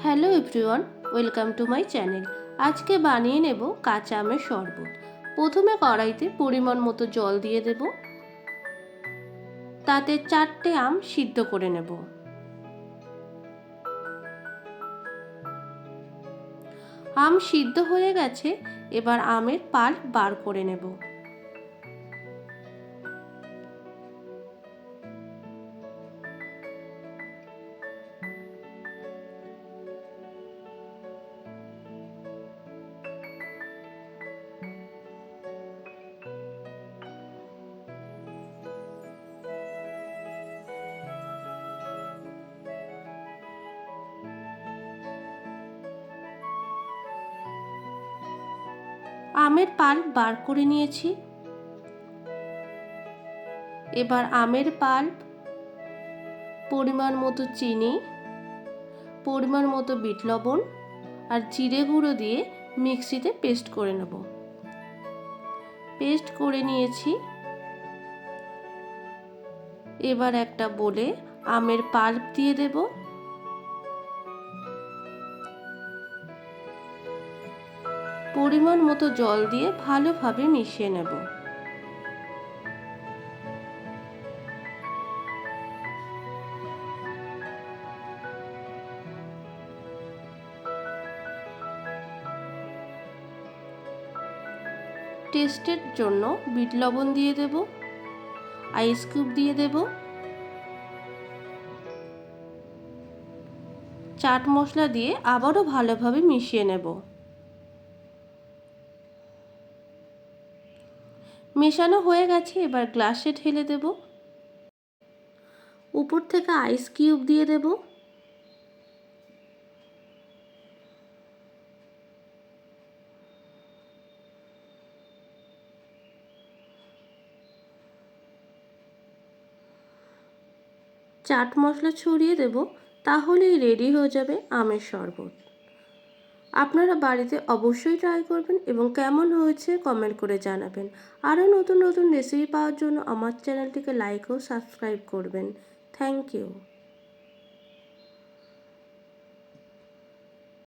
Hello everyone, welcome to my channel. আজকে বানিয়ে নেব কাঁচা আমের শরবত। প্রথমে কড়াইতে পরিমাণ মতো জল দিয়ে দেব, তাতে 4টে আম সিদ্ধ করে নেব। আম সিদ্ধ হয়ে গেছে, এবার আমের পাল্প বার করে নেব। আমের পাল্প বার করে নিয়েছি। এবার আমের পাল্প, পরিমাণ মতো চিনি, পরিমাণ মতো বিট লবণ আর জিরে গুঁড়ো দিয়ে মিক্সিতে পেস্ট করে নেব। পেস্ট করে নিয়েছি। এবার একটা বোলে আমের পাল্প দিয়ে দেব, পরিমাণ মতো জল দিয়ে ভালোভাবে মিশিয়ে নেব। টেস্টের জন্য বিট লবণ দিয়ে দেব, আইস কিউব দিয়ে দেব, চাট মশলা দিয়ে আবারও ভালোভাবে মিশিয়ে নেব। মেশানো হয়ে গেছে, এবার গ্লাসে ঢেলে দেব। উপর থেকে আইস কিউব দিয়ে দেব। চাট মশলা ছড়িয়ে দেব, তাহলেই রেডি হয়ে যাবে আমের শরবত। আপনারা বাড়িতে অবশ্যই ট্রাই করবেন এবং কেমন হয়েছে কমেন্ট করে জানাবেন। আরও নতুন নতুন রেসিপি পাওয়ার জন্য আমার চ্যানেলটিকে লাইক ও সাবস্ক্রাইব করবেন। Thank you.